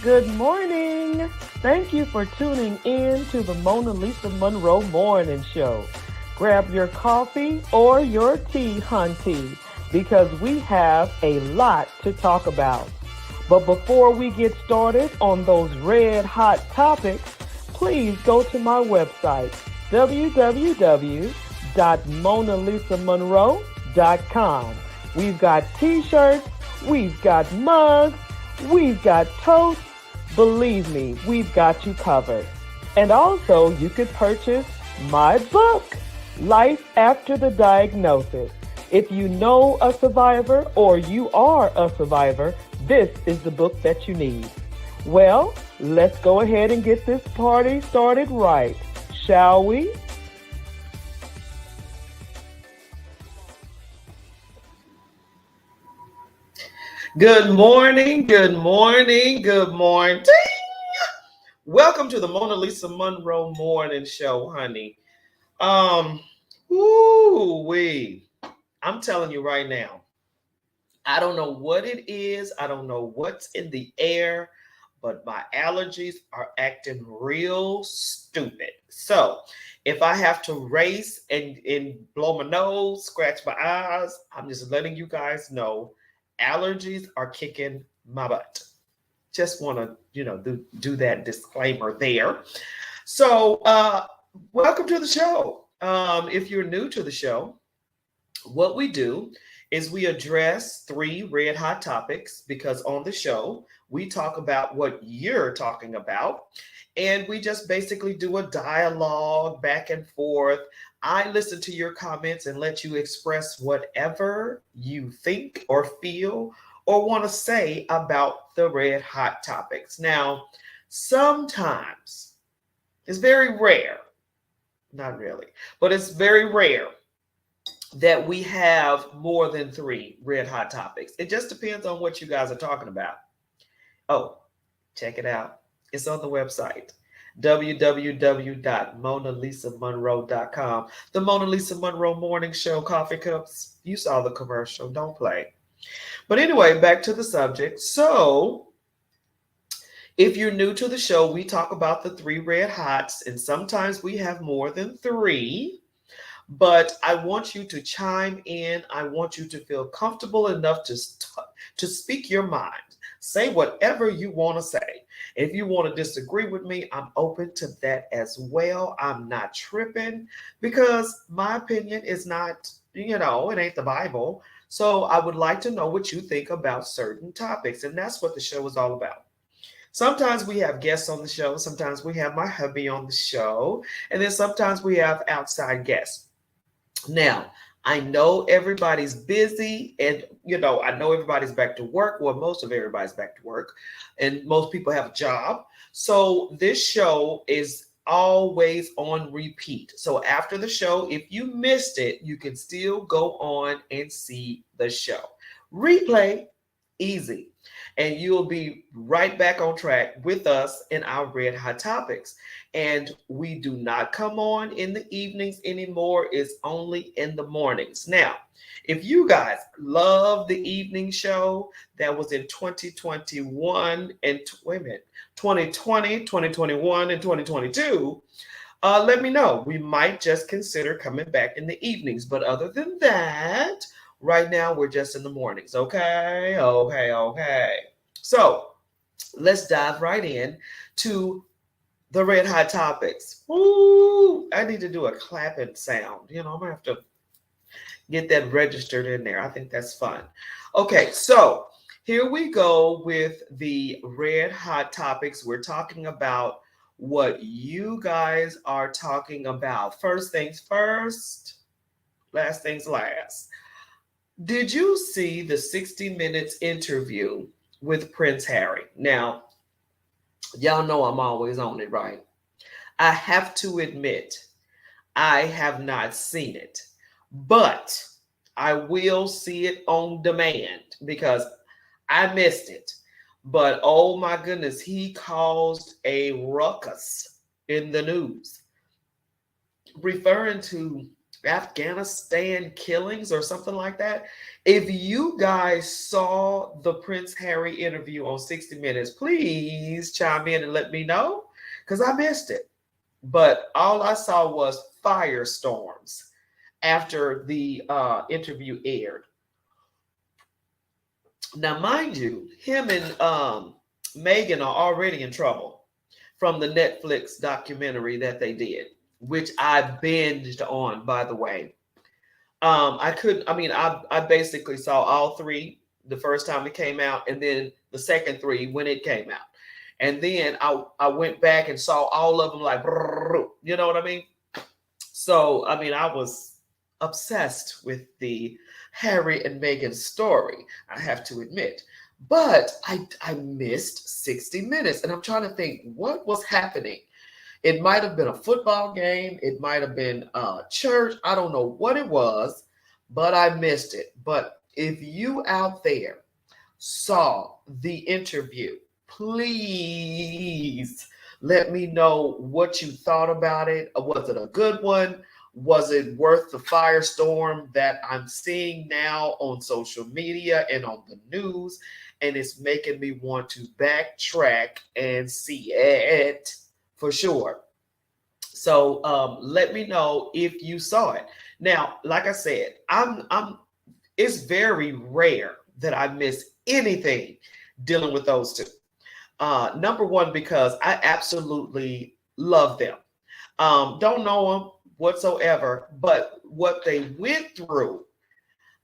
Good morning. Thank you for tuning in to the Monroe Morning Show. Grab your coffee or your tea, hunty, because we have a lot to talk about. But before we get started on those red hot topics, please go to my website, www.monalisamonroe.com. We've got t-shirts, we've got mugs, we've got toast. Believe me, we've got you covered. And also, you could purchase my book, Life After the Diagnosis. If you know a survivor or you are a survivor, this is the book that you need. Well, let's go ahead and get this party started right, shall we? Good morning, good morning, good morning. Welcome to the Mona Lisa Monroe Morning Show, honey. Um, I'm telling you right now, I don't know what it is. I don't know what's in the air, but my allergies are acting real stupid. So if I have to race and blow my nose, scratch my eyes, I'm just letting you guys know allergies are kicking my butt. Just want to, do that disclaimer there. So welcome to the show. If you're new to the show, what we do is we address three red hot topics because on the show, we talk about what you're talking about. And we just basically do a dialogue back and forth. I listen to your comments and let you express whatever you think or feel or want to say about the red hot topics. Now, sometimes it's very rare, not really, but it's very rare that we have more than three red hot topics. It just depends on what you guys are talking about. Oh, check it out. It's on the website www.monalisamonroe.com. The Mona Lisa Monroe Morning Show coffee cups. You saw the commercial. Don't play. But anyway, back to the subject. So, if you're new to the show, we talk about the three red hots, and sometimes we have more than three. But I want you to chime in. I want you to feel comfortable enough to speak your mind. Say whatever you want to say. If you want to disagree with me, I'm open to that as well. I'm not tripping because my opinion is not, it ain't the Bible. So I would like to know what you think about certain topics. And that's what the show is all about. Sometimes we have guests on the show. Sometimes we have my hubby on the show. And then sometimes we have outside guests. Now, I know everybody's busy and I know everybody's back to work. Well, most of everybody's back to work and most people have a job. So this show is always on repeat. So after the show, if you missed it, you can still go on and see the show. Replay, easy. And you'll be right back on track with us in our red hot topics. And we do not come on in the evenings anymore. It's only in the mornings. Now, if you guys love the evening show that was in 2021 and wait a minute, 2020, 2021, and 2022, let me know. We might just consider coming back in the evenings. But other than that, right now we're just in the mornings. Okay. So let's dive right in to the red hot topics. Ooh, I need to do a clapping sound. I'm gonna have to get that registered in there. I think that's fun. Okay, so here we go with the red hot topics. We're talking about what you guys are talking about. First things first, last things last. Did you see the 60 Minutes interview with Prince Harry? Now, y'all know I'm always on it, right? I have to admit, I have not seen it, but I will see it on demand because I missed it. But oh my goodness, he caused a ruckus in the news, referring to Afghanistan killings or something like that. If you guys saw the Prince Harry interview on 60 Minutes, please chime in and let me know because I missed it. But all I saw was firestorms after the interview aired. Now, mind you, him and Megan are already in trouble from the Netflix documentary that they did, which I binged on, by the way. I couldn't, I mean, I basically saw all three the first time it came out, and then the second three when it came out. And then I went back and saw all of them like, you know what I mean? So, I mean, I was obsessed with the Harry and Meghan story, I have to admit. But I missed 60 Minutes, and I'm trying to think what was happening. It might have been a football game. It might have been church. I don't know what it was, but I missed it. But if you out there saw the interview, please let me know what you thought about it. Was it a good one? Was it worth the firestorm that I'm seeing now on social media and on the news? And it's making me want to backtrack and see it for sure. So let me know if you saw it. Now, like I said, I'm it's very rare that I miss anything dealing with those two. Number one, because I absolutely love them. Don't know them whatsoever, but what they went through.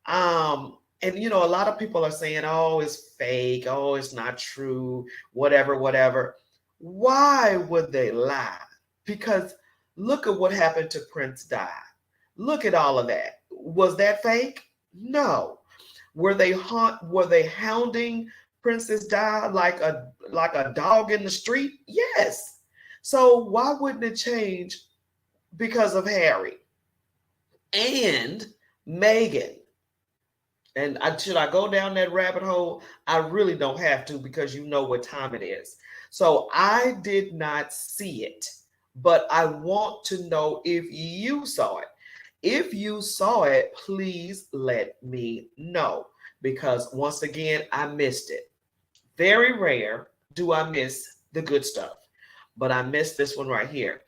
And you know, a lot of people are saying, "Oh, it's fake. Oh, it's not true. Whatever, whatever." Why would they lie? Because look at what happened to Prince Di. Look at all of that. Was that fake? No. Were they hounding Princess Di like a dog in the street? Yes. So why wouldn't it change because of Harry and Meghan? And should I go down that rabbit hole? I really don't have to because you know what time it is. So I did not see it, but I want to know if you saw it. If you saw it, please let me know because once again, I missed it. Very rare do I miss the good stuff, but I missed this one right here.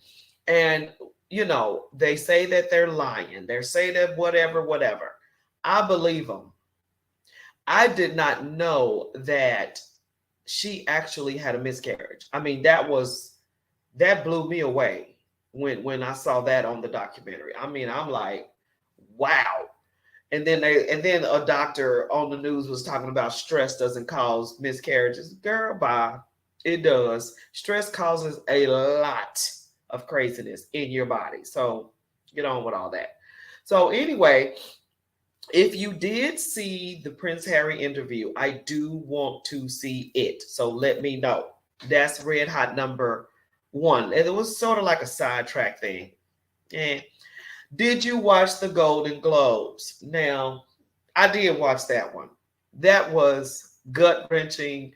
And, you know, they say that they're lying. They say that whatever, whatever. I believe them. I did not know that she actually had a miscarriage. I mean, that blew me away when I saw that on the documentary. I mean, I'm like, wow. And then a doctor on the news was talking about stress doesn't cause miscarriages. Girl, bye. It does. Stress causes a lot of craziness in your body. So get on with all that. So anyway, if you did see the Prince Harry interview, I do want to see it. So let me know. That's red hot number one. And it was sort of like a sidetrack thing. Yeah. Did you watch the Golden Globes? Now, I did watch that one. That was gut wrenching,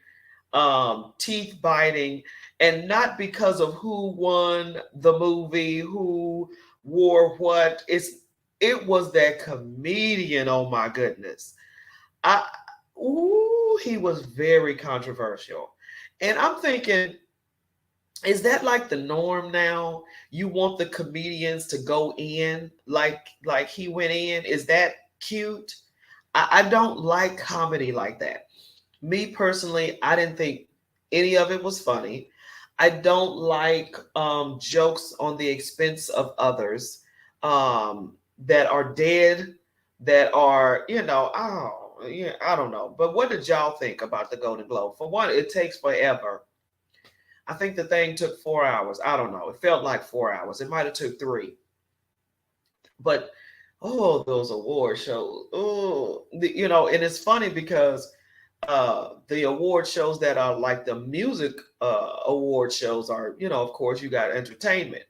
teeth biting, and not because of who won the movie, who wore what. It was that comedian. Oh my goodness. I he was very controversial. And I'm thinking, is that like the norm now? You want the comedians to go in like he went in? Is that cute? I don't like comedy like that. Me personally, I didn't think any of it was funny. I don't like jokes on the expense of others that are dead, that are, you know, oh, yeah, I don't know. But what did y'all think about the Golden Globe? For one, it takes forever. I think the thing took 4 hours. I don't know. It felt like 4 hours. It might have took three. But oh, those award shows. Oh, you know, and it's funny because the award shows that are like the music award shows are, you know, of course you got entertainment.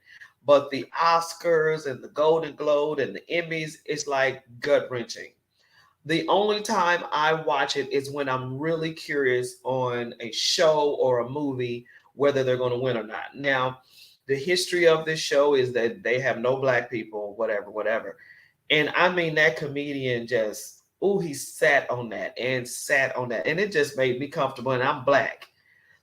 But the Oscars and the Golden Globe and the Emmys, it's like gut wrenching. The only time I watch it is when I'm really curious on a show or a movie whether they're going to win or not. Now, the history of this show is that they have no black people, whatever, whatever. And I mean, that comedian just, oh, he sat on that and sat on that. And it just made me comfortable. And I'm black.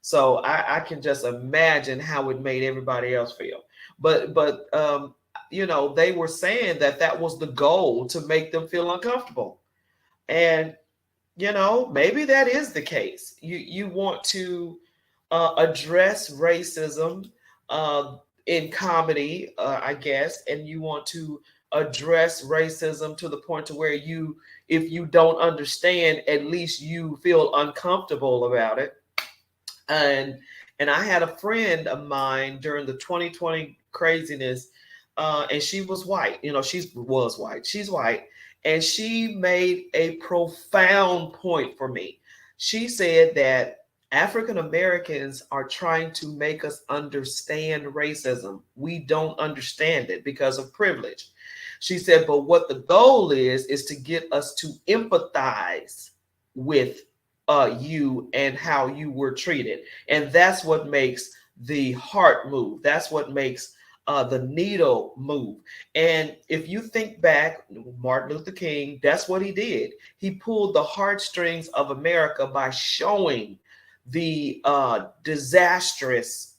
So I can just imagine how it made everybody else feel. But they were saying that that was the goal, to make them feel uncomfortable. And maybe that is the case. You want to address racism in comedy, I guess, and you want to address racism to the point to where if you don't understand, at least you feel uncomfortable about it. And I had a friend of mine during the 2020 craziness, and she was white. She's white, and she made a profound point for me. She said that African Americans are trying to make us understand racism. We don't understand it because of privilege. She said, but what the goal is to get us to empathize with you and how you were treated. And that's what makes the heart move. That's what makes the needle move. And if you think back, Martin Luther King, that's what he did. He pulled the heartstrings of America by showing the disastrous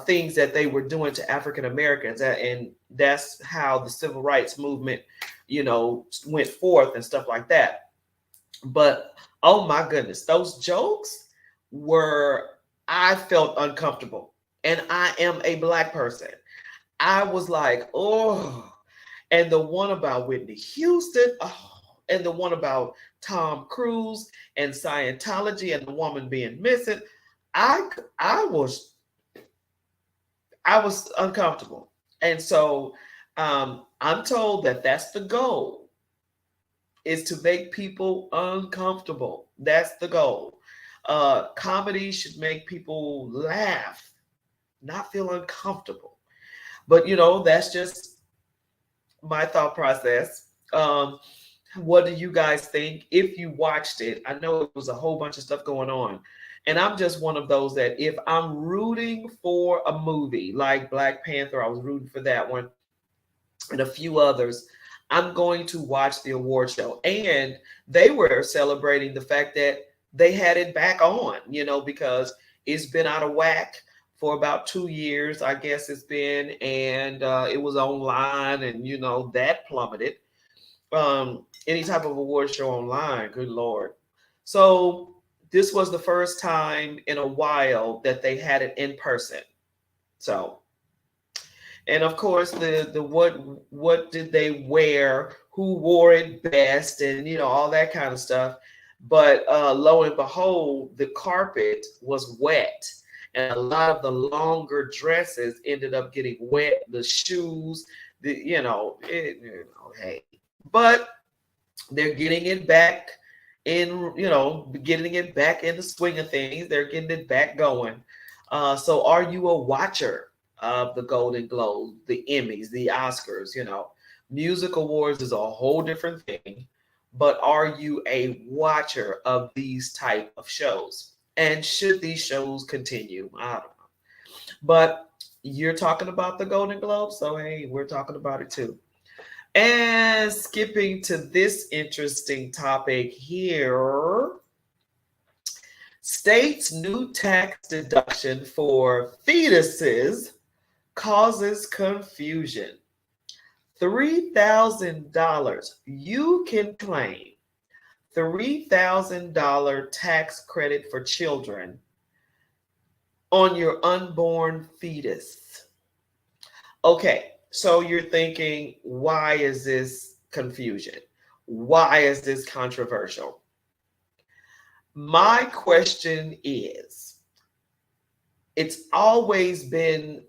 things that they were doing to African Americans. And that's how the civil rights movement, went forth and stuff like that. But oh my goodness, those jokes I felt uncomfortable. And I am a black person. I was like, oh. And the one about Whitney Houston, oh. And the one about Tom Cruise and Scientology and the woman being missing, I was uncomfortable. And so I'm told that that's the goal, is to make people uncomfortable. That's the goal. Comedy should make people laugh, not feel uncomfortable. But that's just my thought process. What do you guys think? If you watched it, I know it was a whole bunch of stuff going on. And I'm just one of those that if I'm rooting for a movie like Black Panther, I was rooting for that one, and a few others, I'm going to watch the award show. And they were celebrating the fact that they had it back on, because it's been out of whack for about 2 years, I guess it's been, and it was online, and that plummeted. Any type of award show online, good Lord. So this was the first time in a while that they had it in person. So, and of course, the what did they wear? Who wore it best? And all that kind of stuff. But lo and behold, the carpet was wet, and a lot of the longer dresses ended up getting wet. The shoes, hey, but they're getting it back getting it back in the swing of things. They're getting it back going. So are you a watcher of the Golden Globes, the Emmys, the Oscars? Music awards is a whole different thing. But are you a watcher of these type of shows? And should these shows continue? I don't know. But you're talking about the Golden Globes, so hey, we're talking about it too. And skipping to this interesting topic here, state's new tax deduction for fetuses causes confusion. $3,000. You can claim $3,000 tax credit for children on your unborn fetus. Okay. So you're thinking, why is this confusion? Why is this controversial? My question is, it's always been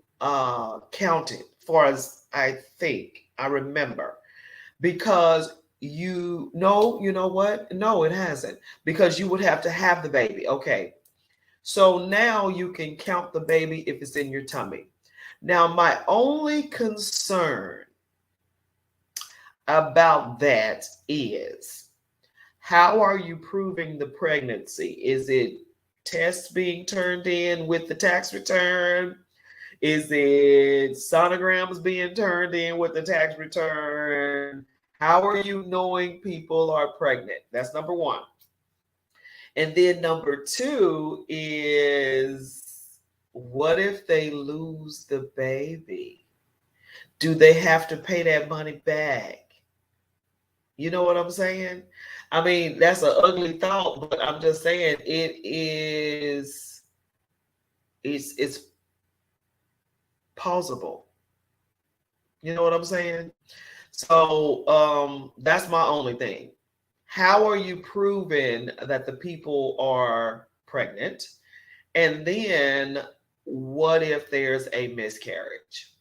counted, far as I remember, because you know what? No, it hasn't, because you would have to have the baby. Okay. So now you can count the baby if it's in your tummy. Now, my only concern about that is, how are you proving the pregnancy? Is it tests being turned in with the tax return? Is it sonograms being turned in with the tax return? How are you knowing people are pregnant? That's number one. And then number two is, what if they lose the baby? Do they have to pay that money back? You know what I'm saying? I mean, that's an ugly thought, but I'm just saying it's plausible. You know what I'm saying? So that's my only thing. How are you proving that the people are pregnant? And then what if there's a miscarriage?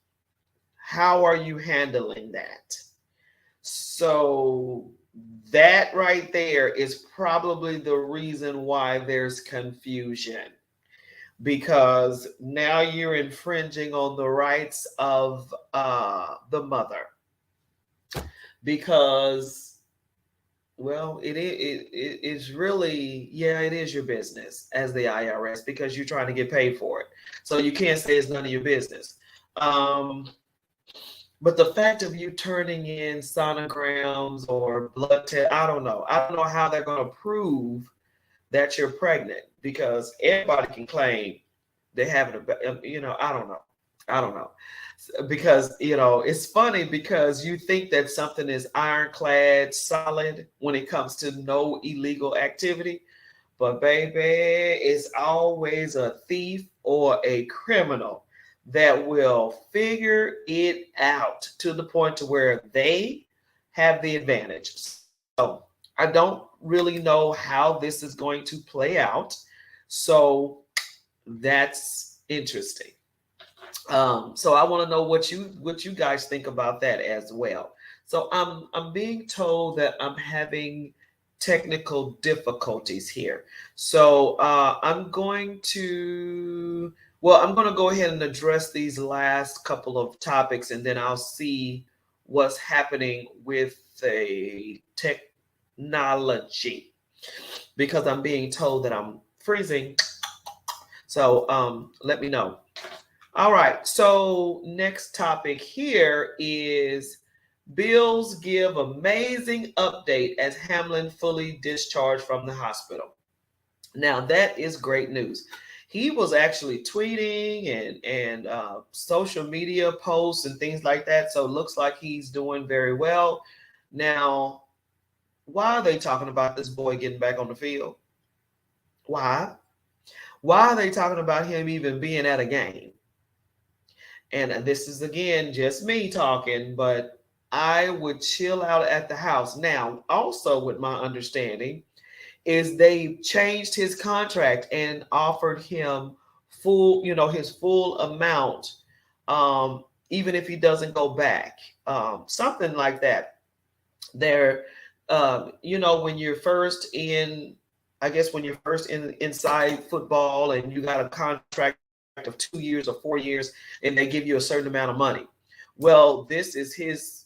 How are you handling that? So that right there is probably the reason why there's confusion, because now you're infringing on the rights of the mother, because well, it's really, yeah, it is your business as the IRS, because you're trying to get paid for it. So you can't say it's none of your business. Um, but the fact of you turning in sonograms or blood test, I don't know. I don't know how they're going to prove that you're pregnant, because everybody can claim they having a, I don't know. I don't know. Because, it's funny, because you think that something is ironclad, solid when it comes to no illegal activity. But baby, it's always a thief or a criminal that will figure it out to the point to where they have the advantage. So I don't really know how this is going to play out. So that's interesting. So I want to know what you guys think about that as well. So I'm being told that I'm having technical difficulties here. So I'm going to go ahead and address these last couple of topics, and then I'll see what's happening with the technology, because I'm being told that I'm freezing. So let me know. All right, so next topic here is Bills give amazing update as Hamlin fully discharged from the hospital. Now that is great news. He was actually tweeting and social media posts and things like that. So it looks like he's doing very well. Now, why are they talking about this boy getting back on the field? Why? Why are they talking about him even being at a game? And this is again just me talking, but I would chill out at the house. Now, also with my understanding is they changed his contract and offered him his full amount, even if he doesn't go back, something like that. There, when you're first in, I guess when you're first inside football and you got a contract of 2 years or 4 years, and they give you a certain amount of money. Well, this is his,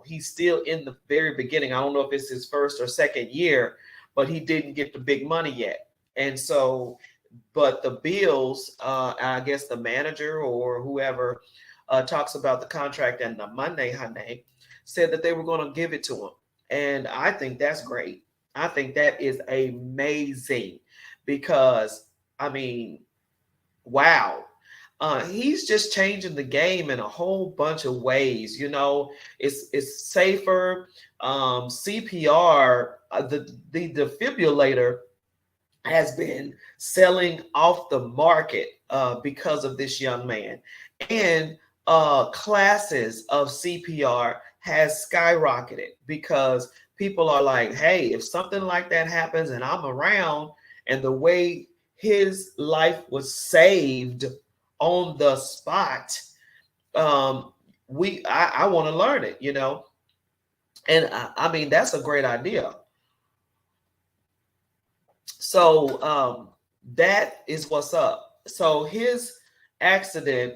he's still in the very beginning. I don't know if it's his first or second year, but he didn't get the big money yet. And so, but the Bills, I guess the manager or whoever talks about the contract and the Monday Hyundai said that they were going to give it to him. And I think that's great. I think that is amazing, because, I mean, wow. He's just changing the game in a whole bunch of ways. It's safer. CPR, the defibrillator has been selling off the market because of this young man, and classes of CPR has skyrocketed because people are like, hey, if something like that happens and I'm around, and the way his life was saved on the spot, I want to learn it, and I mean, that's a great idea. So that is what's up. So his accident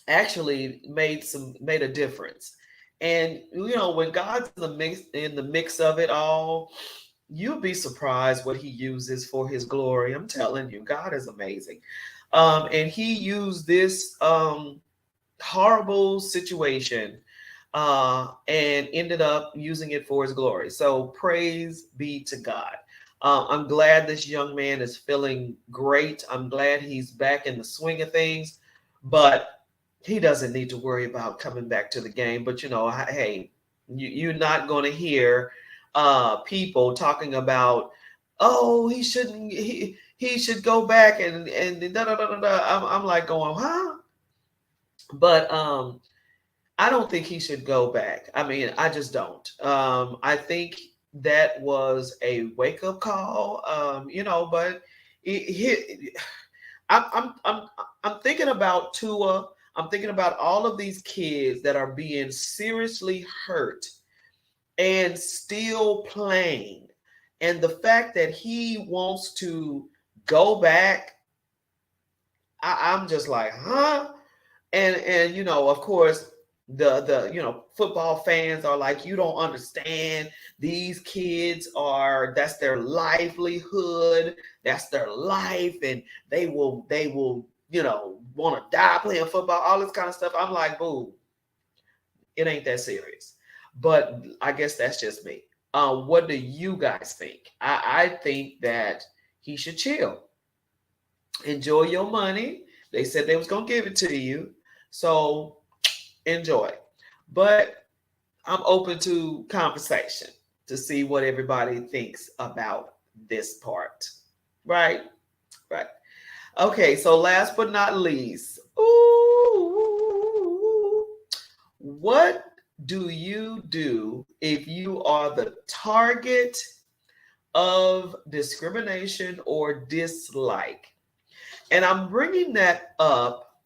actually made a difference. And when God's in the mix of it all, you'll be surprised what he uses for his glory. I'm telling you, God is amazing. And he used this horrible situation and ended up using it for his glory. So praise be to God. I'm glad this young man is feeling great. I'm glad he's back in the swing of things, but he doesn't need to worry about coming back to the game. But hey, you're not going to hear people talking about, oh, he shouldn't. He should go back and da da da da da. I'm like going, huh? But I don't think he should go back. I mean, I just don't. I think that was a wake up call. But it, I'm, I'm I'm I'm thinking about Tua. I'm thinking about all of these kids that are being seriously hurt and still playing, and the fact that he wants to go back. I'm just like, huh? And of course the football fans are like, you don't understand, these kids are, that's their livelihood, that's their life, and they will want to die playing football, all this kind of stuff. I'm like, boo, it ain't that serious. But I guess that's just me. What do you guys think? I think that he should chill, enjoy your money. They said they was gonna give it to you, so enjoy. But I'm open to conversation to see what everybody thinks about this part. Right? Right. Okay, so last but not least, ooh, what do you do if you are the target of discrimination or dislike? And I'm bringing that up,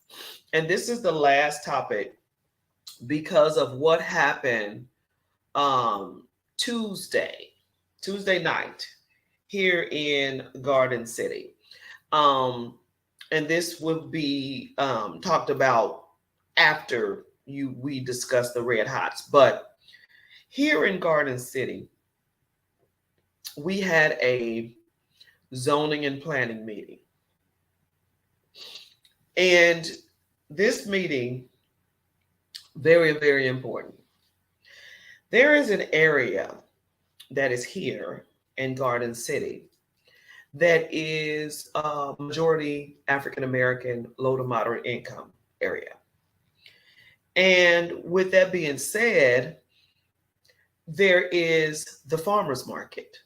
and this is the last topic because of what happened um, Tuesday, Tuesday night here in Garden City. Um, and this will be talked about after we discuss the red hots. But here in Garden City, we had a zoning and planning meeting. And this meeting, very, very important. There is an area that is here in Garden City that is a majority African American, low to moderate income area. And with that being said, there is the farmers market.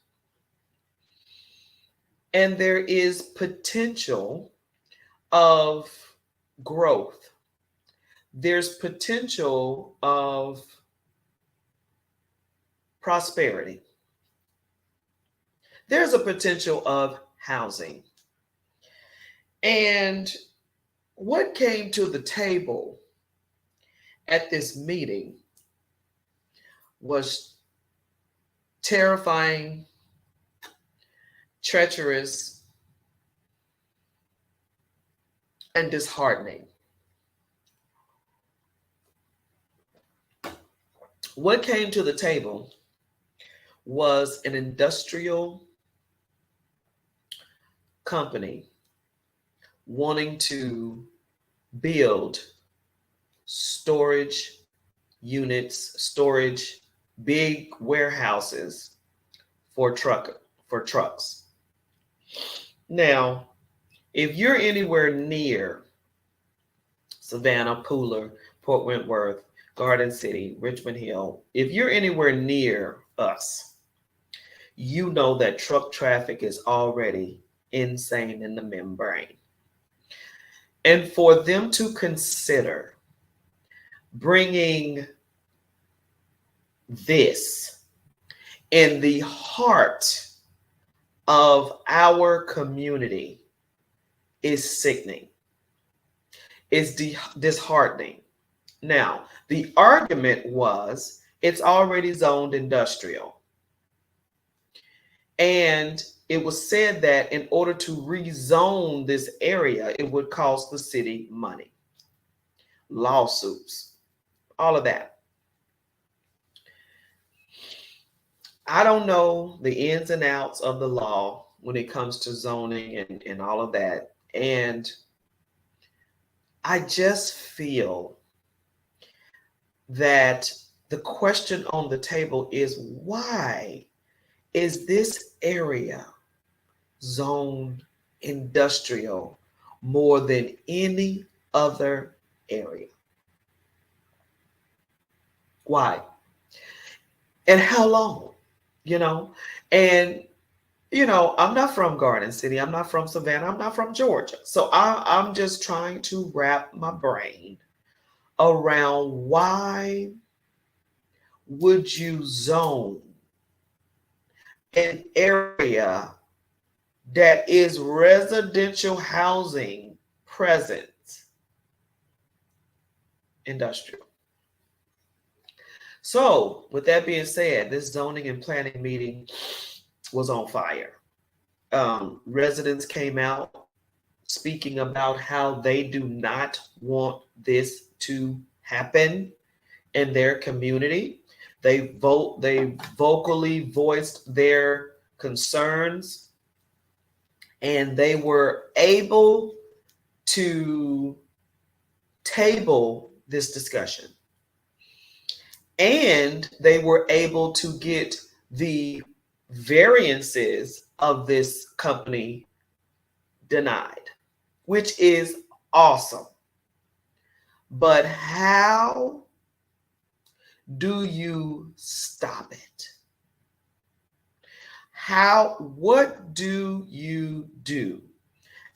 And there is potential of growth. There's potential of prosperity. There's a potential of housing. And what came to the table at this meeting was terrifying, treacherous, and disheartening. What came to the table was an industrial company wanting to build storage units, storage, big warehouses for trucks. Now, if you're anywhere near Savannah, Pooler, Port Wentworth, Garden City, Richmond Hill, if you're anywhere near us, you know that truck traffic is already insane in the membrane. And for them to consider bringing this in the heart of our community is sickening. It's disheartening. Now, the argument was it's already zoned industrial. And it was said that in order to rezone this area, it would cost the city money, lawsuits, all of that. I don't know the ins and outs of the law when it comes to zoning and all of that. And I just feel that the question on the table is, why is this area zoned industrial more than any other area? Why? And how long? You know, and I'm not from Garden City. I'm not from Savannah. I'm not from Georgia. So I'm just trying to wrap my brain around, why would you zone an area that is residential housing present industrial? So, with that being said, this zoning and planning meeting was on fire. Residents came out speaking about how they do not want this to happen in their community. They vocally voiced their concerns, and they were able to table this discussion. And they were able to get the variances of this company denied, which is awesome. But how do you stop it? What do you do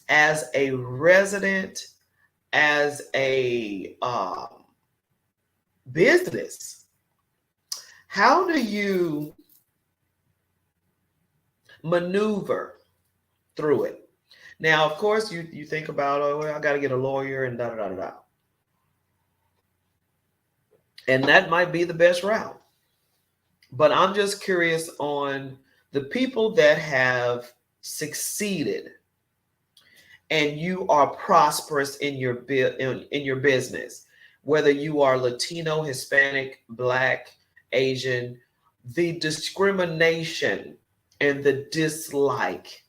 as a resident, as a business? How do you maneuver through it? Now, of course, you think about, I got to get a lawyer and da da da da. And that might be the best route. But I'm just curious on the people that have succeeded and you are prosperous in your business, whether you are Latino, Hispanic, Black, Asian, the discrimination and the dislike,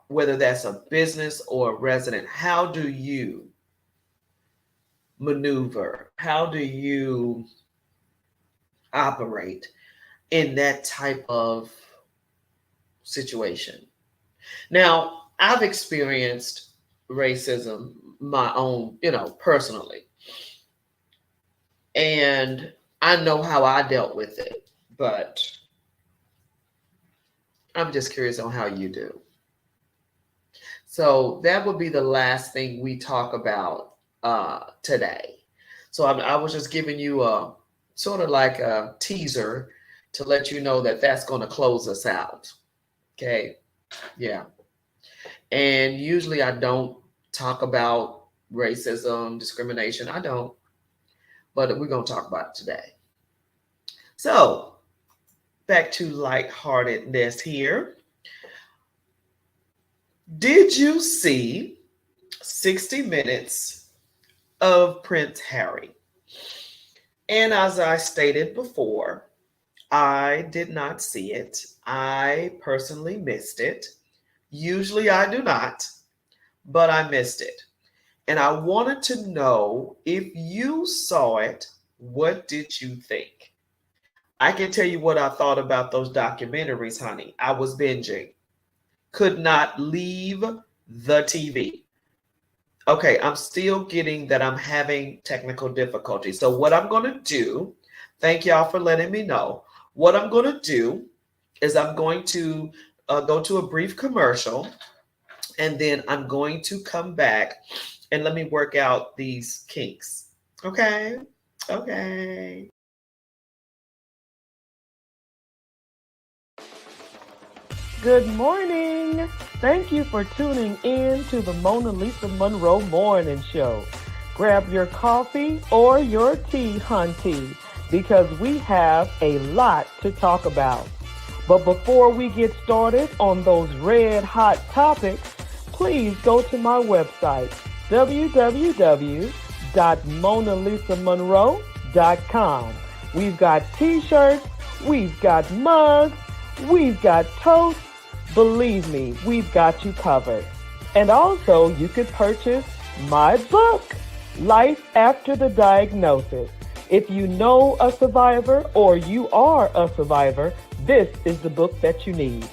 whether that's a business or a resident, how do you maneuver? How do you operate in that type of situation? Now, I've experienced racism my own, personally. And I know how I dealt with it, but I'm just curious on how you do. So that would be the last thing we talk about today. So I was just giving you a sort of like a teaser to let you know that that's going to close us out. Okay. Yeah. And usually I don't talk about racism, discrimination. I don't. But we're going to talk about it today. So back to lightheartedness here. Did you see 60 Minutes of Prince Harry? And as I stated before, I did not see it. I personally missed it. Usually I do not, but I missed it. And I wanted to know, if you saw it, what did you think? I can tell you what I thought about those documentaries, honey. I was binging. Could not leave the TV. Okay, I'm still getting that I'm having technical difficulties. So what I'm going to do, thank y'all for letting me know. What I'm going to do is I'm going to go to a brief commercial, and then I'm going to come back and let me work out these kinks. Okay? Okay. Good morning. Thank you for tuning in to the Monlisa Monroe Morning Show. Grab your coffee or your tea, hunty, because we have a lot to talk about. But before we get started on those red hot topics, please go to my website, www.monalisamonroe.com. We've got t-shirts, we've got mugs, we've got toast. Believe me, we've got you covered. And also, you could purchase my book, Life After the Diagnosis. If you know a survivor or you are a survivor, this is the book that you need.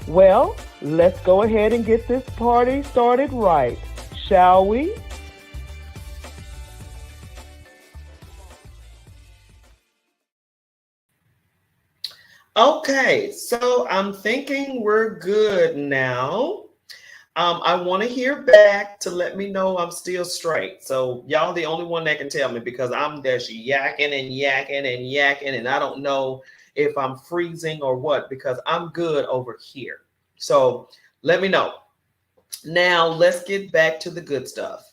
Well, let's go ahead and get this party started right, shall we? Okay, so I'm thinking we're good now. I want to hear back to let me know I'm still straight. So y'all the only one that can tell me because I'm just yakking and yakking and yakking and I don't know if I'm freezing or what because I'm good over here. So let me know. Now let's get back to the good stuff.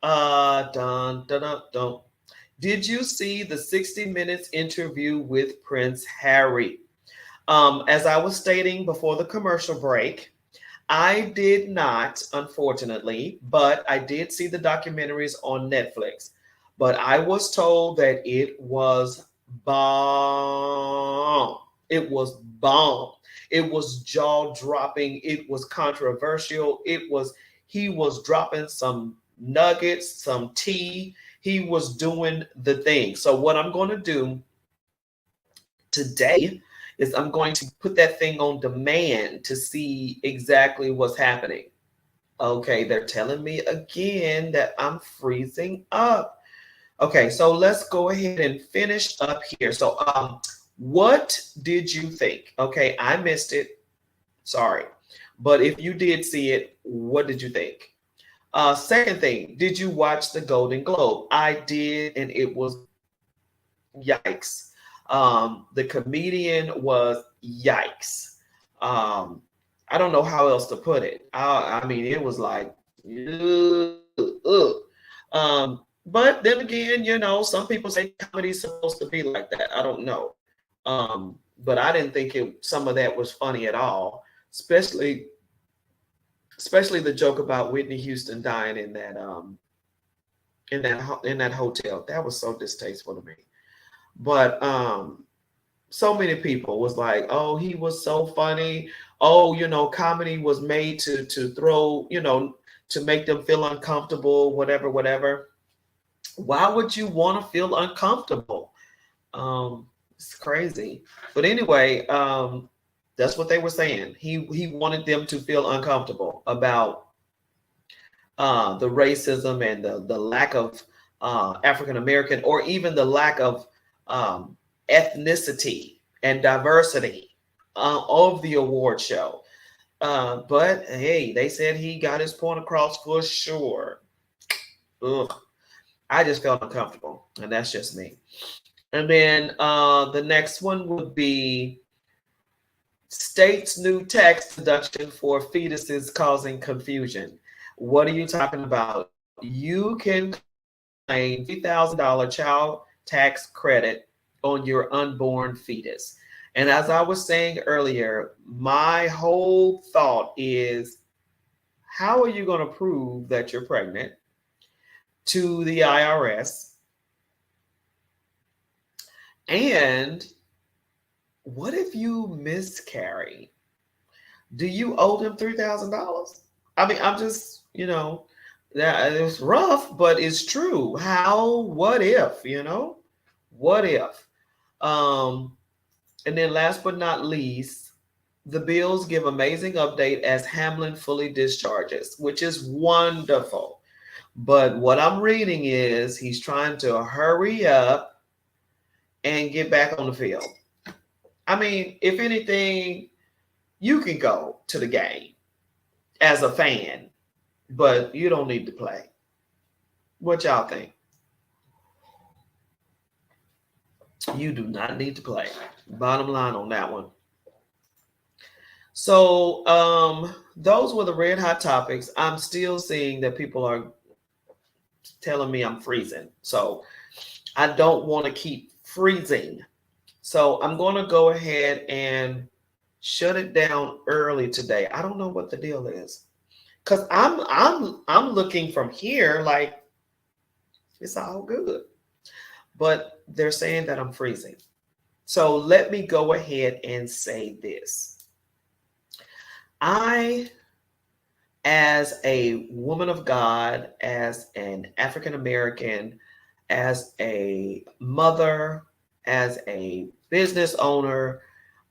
Dun, dun, dun, dun. Did you see the 60 Minutes interview with Prince Harry? As I was stating before the commercial break, I did not, unfortunately, but I did see the documentaries on Netflix. But I was told that it was bomb. It was bomb. It was jaw dropping. It was controversial. He was dropping some nuggets, some tea. He was doing the thing. So, what I'm going to do today is I'm going to put that thing on demand to see exactly what's happening. Okay, they're telling me again that I'm freezing up. Okay, so let's go ahead and finish up here. So, what did you think? Okay, I missed it. Sorry. But if you did see it, what did you think? Second thing, did you watch the Golden Globe? I did, and it was yikes. The comedian was yikes. Um, I don't know how else to put it. I mean, it was like, ugh, ugh. But then again, some people say comedy's supposed to be like that. I don't know. But I didn't think some of that was funny at all, especially the joke about Whitney Houston dying in that hotel. That was so distasteful to me. But so many people was like, oh, he was so funny. Oh, comedy was made to throw, to make them feel uncomfortable, whatever, whatever. Why would you want to feel uncomfortable? It's crazy. But anyway, that's what they were saying. He wanted them to feel uncomfortable about the racism and the lack of African American or even the lack of um, ethnicity and diversity of the award show. But hey, they said he got his point across for sure. Ugh, I just felt uncomfortable, and that's just me. And then the next one would be state's new tax deduction for fetuses causing confusion. What are you talking about? You can claim $3,000 child tax credit on your unborn fetus. And as I was saying earlier, my whole thought is how are you going to prove that you're pregnant to the IRS? And what if you miscarry? Do you owe them $3,000? I mean, I'm just, that it's rough, but it's true. What if, What if? Um, and then last but not least, the bills give amazing update as Hamlin fully discharges, which is wonderful. But what I'm reading is he's trying to hurry up and get back on the field. I mean, if anything, you can go to the game as a fan, but you don't need to play. What y'all think? You do not need to play. Bottom line on that one. So those were the red hot topics. I'm still seeing that people are telling me I'm freezing. So I don't want to keep freezing. So I'm going to go ahead and shut it down early today. I don't know what the deal is. Cuz I'm looking from here like it's all good. But they're saying that I'm freezing. So let me go ahead and say this. I as a woman of God, as an African American, as a mother, as a business owner,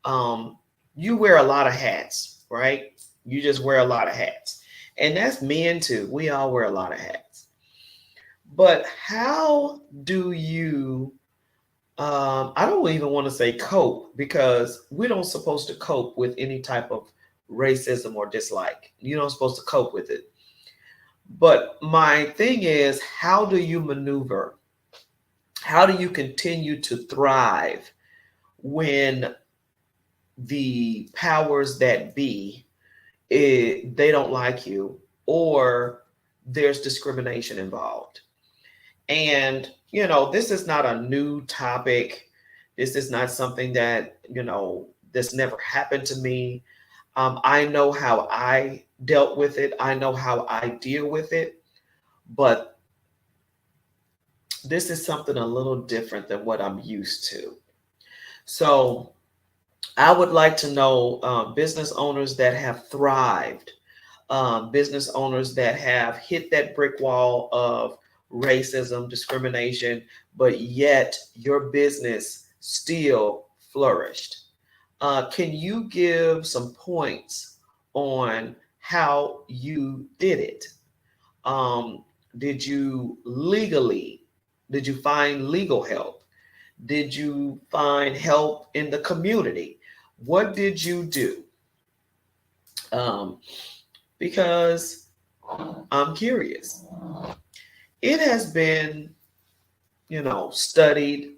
um, you wear a lot of hats, right? You just wear a lot of hats. And that's men too. We all wear a lot of hats. But how do you, I don't even want to say cope because we don't supposed to cope with any type of racism or dislike. You don't supposed to cope with it. But my thing is, how do you maneuver? How do you continue to thrive when the powers that be, they don't like you, or there's discrimination involved? And this is not a new topic. This is not something that this never happened to me. I know how I dealt with it. I know how I deal with it. But this is something a little different than what I'm used to. So I would like to know business owners that have thrived, business owners that have hit that brick wall of racism, discrimination, but yet your business still flourished. Can you give some points on how you did it? Um, did you legally, did you find legal help? Did you find help in the community? What did you do? Um, because I'm curious. It has been, studied,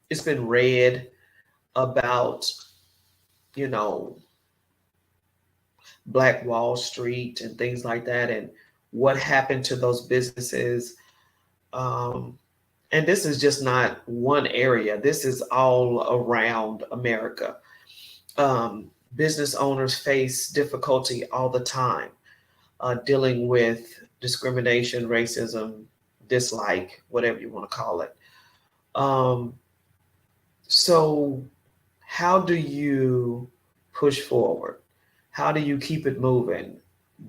it's been read about, you know, Black Wall Street and things like that, and what happened to those businesses. Um, and this is just not one area, this is all around America. Business owners face difficulty all the time dealing with discrimination, racism, dislike, whatever you want to call it. Um, so, how do you push forward? How do you keep it moving?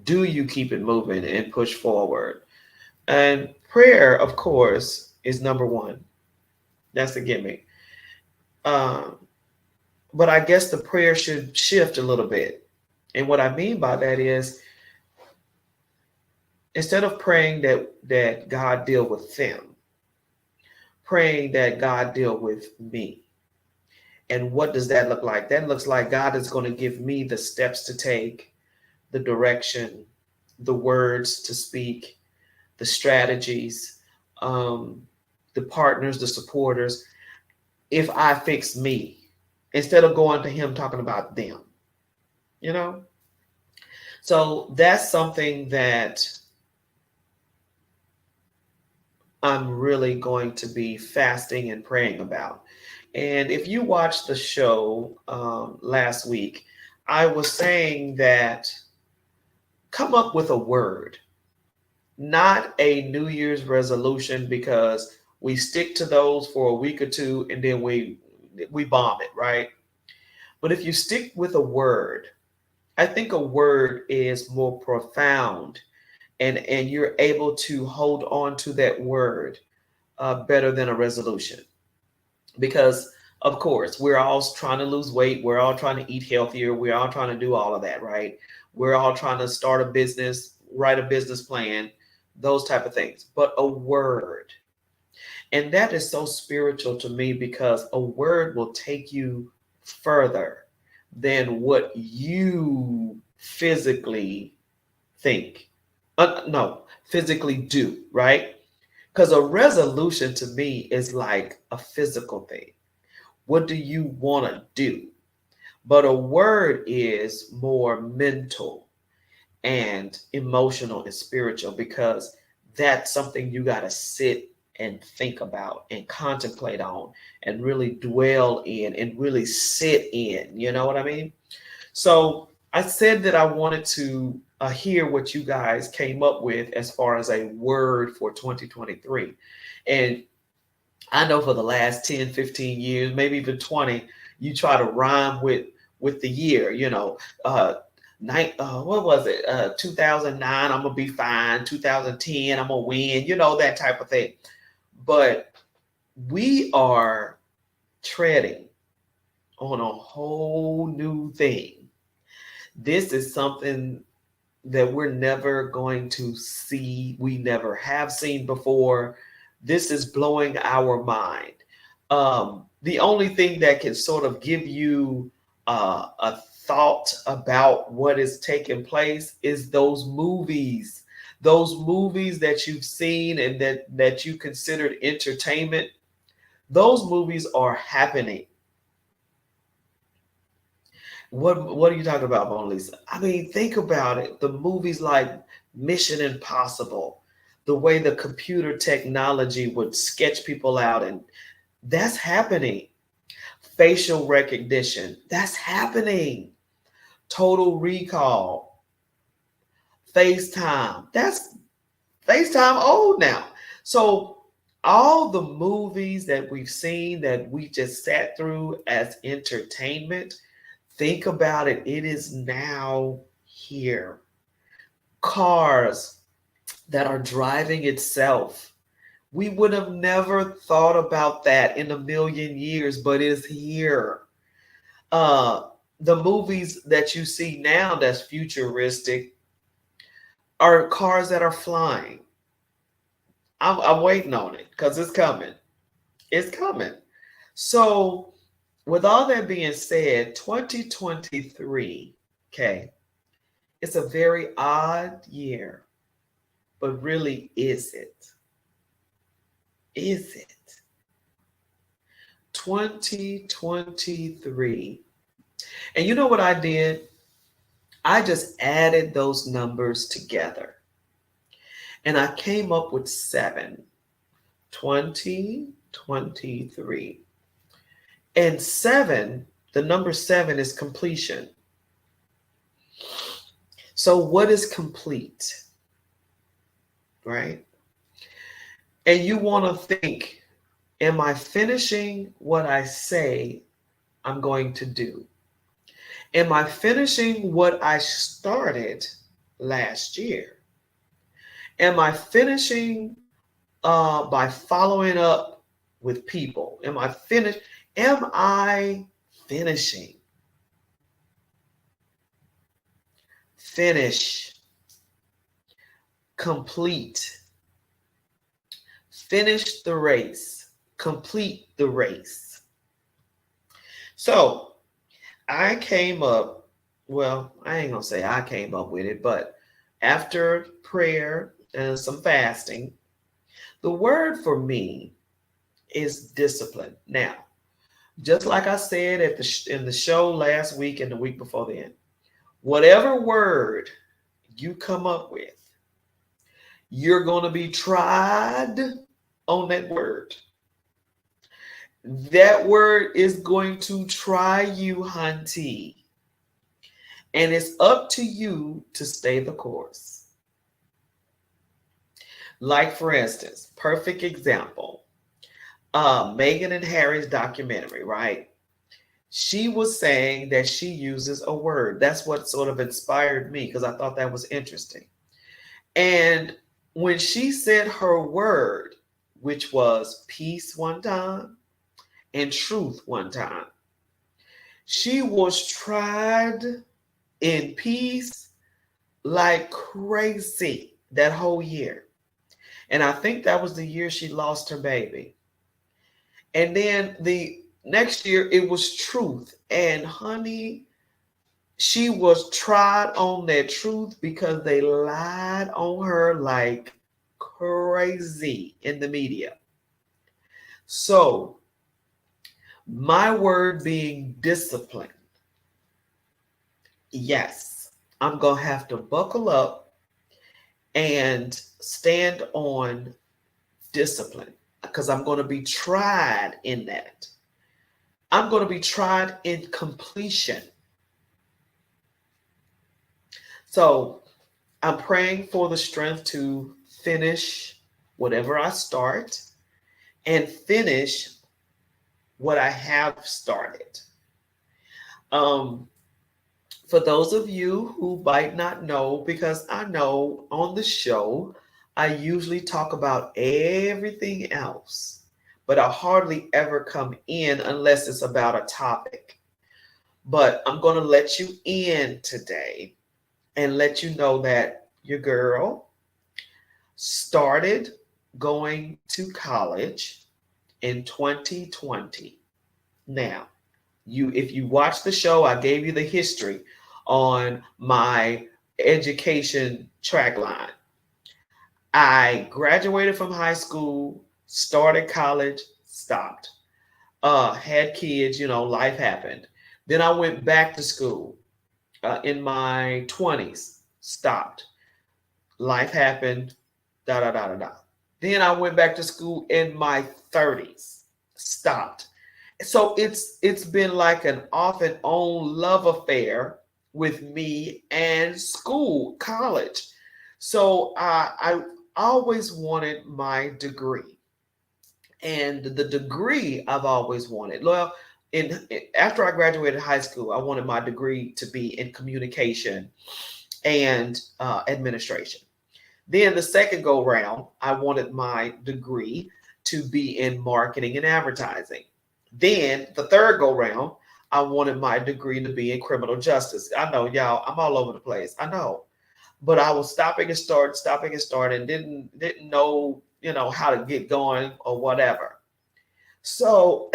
Do you keep it moving and push forward? And prayer, of course, is number one. That's the gimmick. Um, but I guess the prayer should shift a little bit. And what I mean by that is, instead of praying that God deal with them, praying that God deal with me. And what does that look like? That looks like God is going to give me the steps to take, the direction, the words to speak, the strategies, the partners, the supporters. If I fix me, instead of going to Him talking about them, you know? So that's something that I'm really going to be fasting and praying about. And if you watched the show last week, I was saying that come up with a word, not a New Year's resolution, because we stick to those for a week or two and then we bomb it, right? But if you stick with a word, I think a word is more profound, and you're able to hold on to that word better than a resolution. Because of course we're all trying to lose weight, we're all trying to eat healthier, we're all trying to do all of that, right? We're all trying to start a business, write a business plan, those type of things. But a word, and that is so spiritual to me, because a word will take you further than what you physically think, no, physically do, right? Because a resolution to me is like a physical thing. What do you want to do? But a word is more mental and emotional and spiritual, because that's something you got to sit and think about and contemplate on and really dwell in and really sit in. You know what I mean? So I said that I wanted to hear what you guys came up with as far as a word for 2023. And I know for the last 10, 15 years, maybe even 20, you try to rhyme with the year, what was it? 2009, I'm gonna be fine. 2010, I'm gonna win. You know, that type of thing. But we are treading on a whole new thing. This is something that we're never going to see. We never have seen before. This is blowing our mind. The only thing that can sort of give you a thought about what is taking place is those movies that you've seen and that you considered entertainment. Those movies are happening. What are you talking about, Monlisa? I mean, think about it. The movies like Mission Impossible, the way the computer technology would sketch people out, and that's happening. Facial recognition, that's happening. Total Recall, FaceTime, that's FaceTime old now. So all the movies that we've seen that we just sat through as entertainment, think about it. It is now here. Cars that are driving itself. We would have never thought about that in a million years, but it's here. Uh, the movies that you see now that's futuristic are cars that are flying. I'm waiting on it because it's coming. It's coming. So, with all that being said, 2023, okay, it's a very odd year, but really, is it? Is it? 2023. And you know what I did? I just added those numbers together and I came up with 7. 2023. And 7, the number 7 is completion. So, what is complete? Right? And you want to think, am I finishing what I say I'm going to do? Am I finishing what I started last year? Am I finishing by following up with people? Am I finished? Am I finishing? Finish. Complete. Finish the race. Complete the race. So I came up, well, I ain't gonna say I came up with it, but after prayer and some fasting, the word for me is discipline. Now, just like I said in the show last week and the week before then, whatever word you come up with, you're going to be tried on that word. That word is going to try you, hunty. And it's up to you to stay the course. Like, for instance, perfect example, Meghan and Harry's documentary, right? She was saying that she uses a word. That's what sort of inspired me because I thought that was interesting. And when she said her word, which was peace one time and truth one time, she was tried in peace like crazy that whole year. And I think that was the year she lost her baby. And then the next year it was truth. And honey, she was tried on that truth because they lied on her like crazy in the media. So, my word being discipline. Yes, I'm going to have to buckle up and stand on discipline because I'm going to be tried in that. I'm going to be tried in completion. So I'm praying for the strength to finish whatever I start and finish what I have started. For those of you who might not know, because I know on the show, I usually talk about everything else, but I hardly ever come in unless it's about a topic. But I'm going to let you in today and let you know that your girl started going to college in 2020. Now, if you watch the show, I gave you the history on my education track line. I graduated from high school, started college, stopped. Had kids, life happened. Then I went back to school in my 20s, stopped. Life happened, da da da da da. Then I went back to school in my 30s, stopped. So it's been like an off and on love affair with me and school, college. So I always wanted my degree, and the degree I've always wanted. Well, after I graduated high school, I wanted my degree to be in communication and administration. Then the second go round, I wanted my degree to be in marketing and advertising. Then the third go round, I wanted my degree to be in criminal justice. I know, y'all, I'm all over the place. I know. But I was stopping and starting, didn't know, how to get going or whatever. So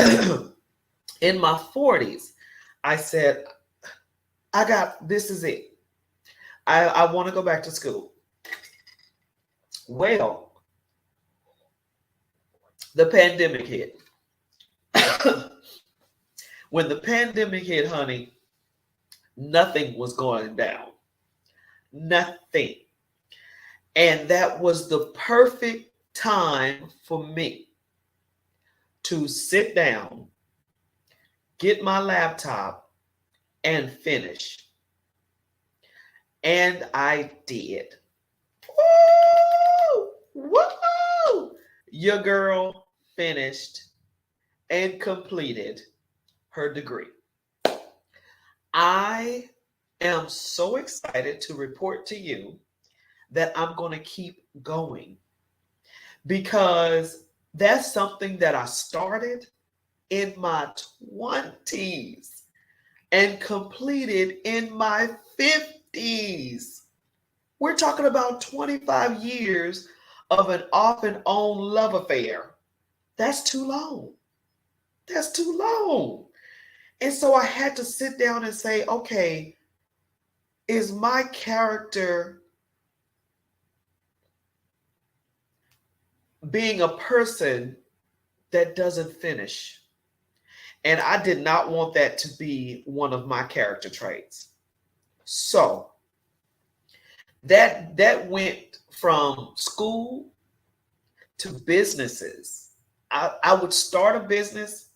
in my 40s, I said, this is it. I want to go back to school. Well, the pandemic hit. When the pandemic hit, honey, nothing was going down. Nothing. And that was the perfect time for me to sit down, get my laptop, and finish. And I did. Woo! Woo! Your girl finished and completed her degree. I am so excited to report to you that I'm going to keep going, because that's something that I started in my 20s and completed in my 50s. We're talking about 25 years of an off and on love affair. That's too long. That's too long. And so I had to sit down and say, okay, is my character being a person that doesn't finish? And I did not want that to be one of my character traits. So that went from school to businesses. I would start a business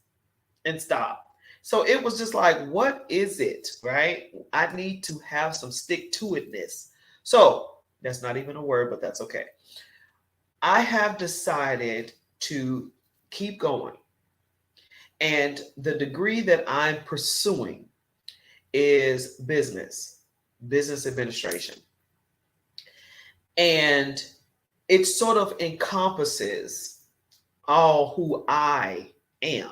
and stop. So it was just like, what is it, right? I need to have some stick to itness. So that's not even a word, but that's okay. I have decided to keep going. And the degree that I'm pursuing is business administration. And it sort of encompasses all who I am,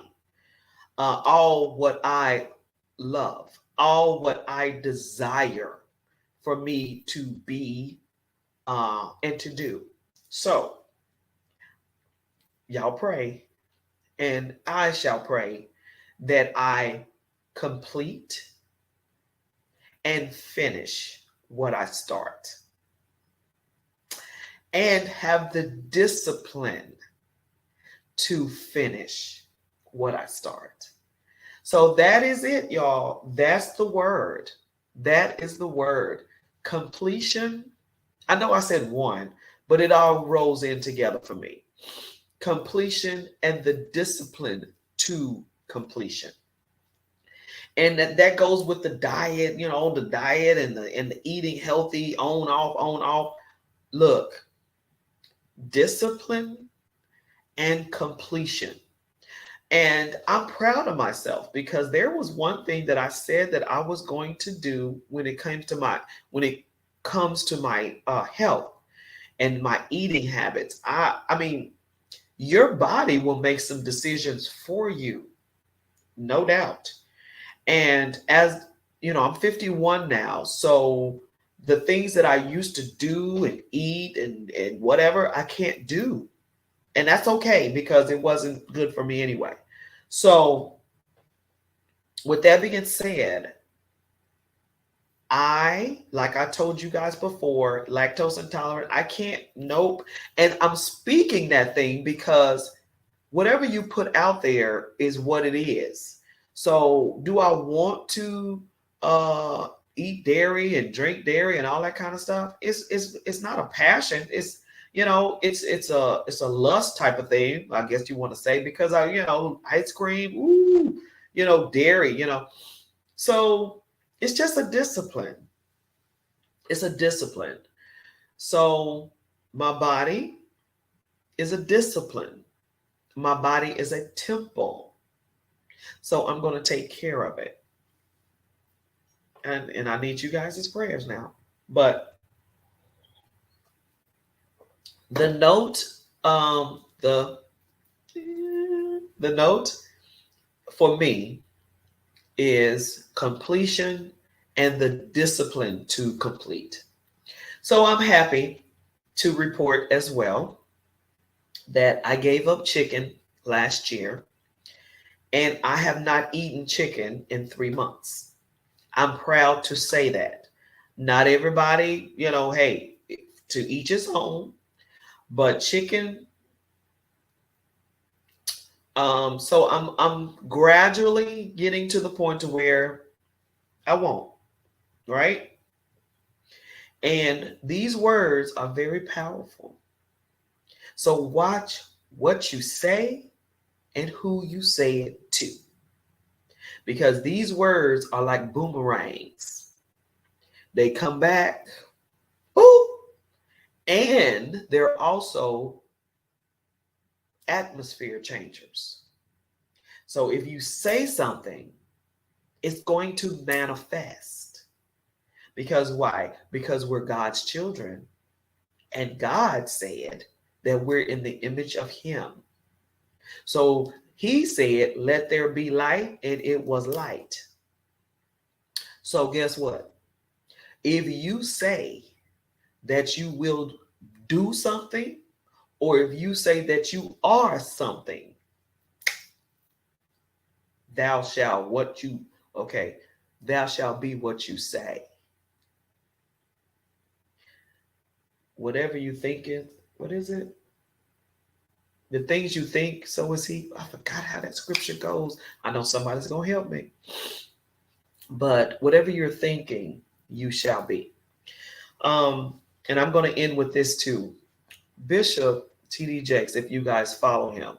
all what I love, all what I desire for me to be and to do. So, y'all pray, and I shall pray that I complete and finish what I start, and have the discipline to finish what I start. So that is it, y'all. That's the word. That is the word. Completion. I know I said one, but it all rolls in together for me. Completion and the discipline to completion. And that goes with the diet, the diet and the eating healthy, on, off. Look, discipline and completion. And I'm proud of myself because there was one thing that I said that I was going to do when it comes to my health and my eating habits. I mean, your body will make some decisions for you, no doubt. And as you know, I'm 51 now, so the things that I used to do and eat and whatever, I can't do. And that's okay because it wasn't good for me anyway. So, with that being said, like I told you guys before, lactose intolerant, I can't, nope. And I'm speaking that thing because whatever you put out there is what it is. So, do I want to uh eat dairy and drink dairy and all that kind of stuff? It's not a passion. It's it's a lust type of thing, I guess you want to say, because ice cream, ooh, dairy, So it's just a discipline. It's a discipline. So my body is a discipline. My body is a temple. So I'm going to take care of it. And I need you guys' prayers now. But the note, the note for me is completion and the discipline to complete. So I'm happy to report as well that I gave up chicken last year and I have not eaten chicken in 3 months. I'm proud to say that. Not everybody, hey, to each his own, but chicken. So I'm gradually getting to the point to where I won't, right? And these words are very powerful. So watch what you say and who you say it to. Because these words are like boomerangs. They come back, boop, and they're also atmosphere changers. So if you say something, it's going to manifest. Because why? Because we're God's children. And God said that we're in the image of Him. So He said, let there be light, and it was light. So guess what? If you say that you will do something, or if you say that you are something, thou shalt thou shalt be what you say. Whatever you think is, what is it? The things you think, so is he. I forgot how that scripture goes. I know somebody's going to help me. But whatever you're thinking, you shall be. And I'm going to end with this too. Bishop T.D. Jakes, if you guys follow him,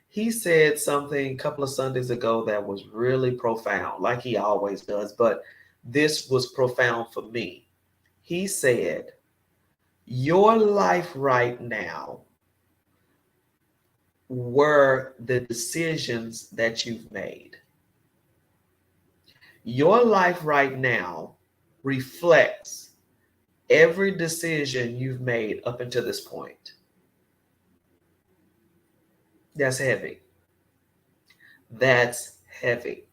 he said something a couple of Sundays ago that was really profound, like he always does. But this was profound for me. He said, your life right now were the decisions that you've made. Your life right now reflects every decision you've made up until this point. That's heavy. That's heavy.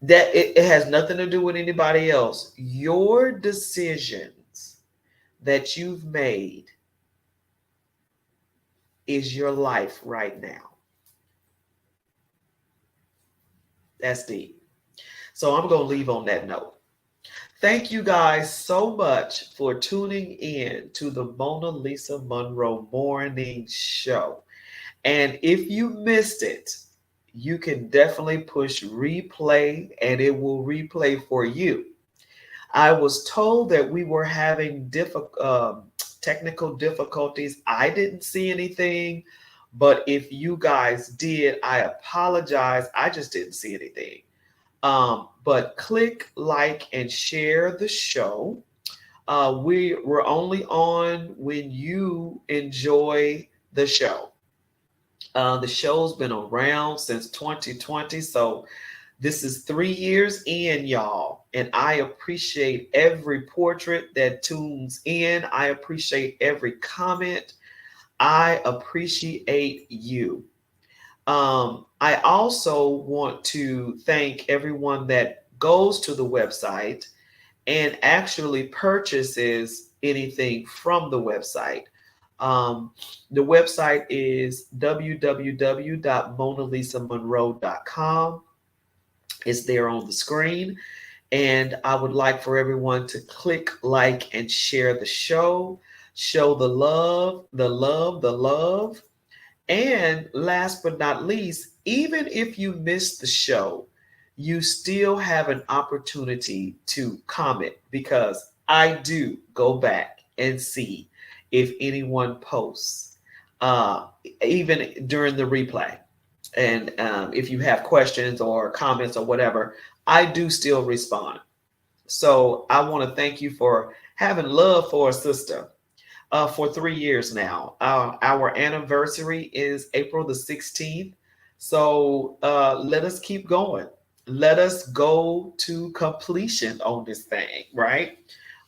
That it has nothing to do with anybody else. Your decisions that you've made is your life right now. That's deep. So I'm going to leave on that note. Thank you guys so much for tuning in to the Mona Lisa Monroe Morning Show. And if you missed it, you can definitely push replay and it will replay for you. I was told that we were having technical difficulties. I didn't see anything, but if you guys did, I apologize. I just didn't see anything. But click like and share the show. We're only on when you enjoy the show. The show's been around since 2020, so this is 3 years in, y'all. And I appreciate every portrait that tunes in. I appreciate every comment. I appreciate you. I also want to thank everyone that goes to the website and actually purchases anything from the website. Um, the website is www.monalisamonroe.com. It's there on the screen. And I would like for everyone to click like and share the show, show the love, the love, the love. And last but not least, even if you missed the show, you still have an opportunity to comment because I do go back and see if anyone posts, even during the replay. And if you have questions or comments or whatever, I do still respond. So I want to thank you for having love for a sister for 3 years now. Our anniversary is April the 16th. So let us keep going. Let us go to completion on this thing, right?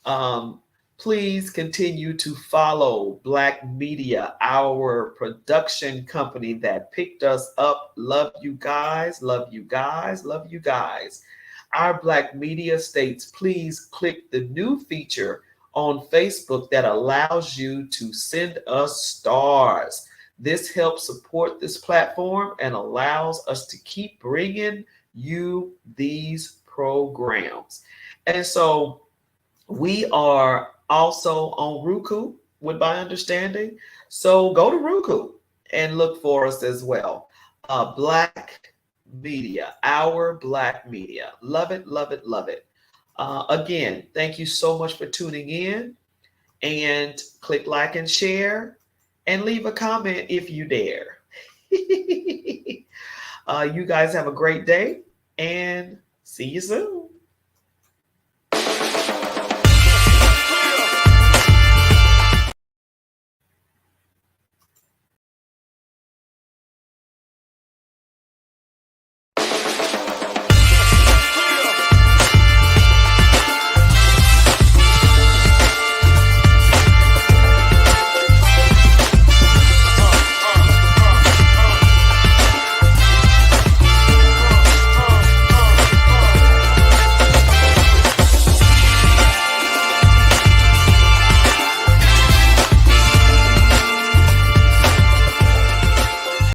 Um, Please continue to follow Black Media, our production company that picked us up. Love you guys, love you guys, love you guys. Our Black Media states, please click the new feature on Facebook that allows you to send us stars. This helps support this platform and allows us to keep bringing you these programs. And so we are also on Roku, with my understanding. So go to Roku and look for us as well. Black Media, our Black Media. Love it, love it, love it. Again, thank you so much for tuning in, and click like and share and leave a comment if you dare. You guys have a great day and see you soon.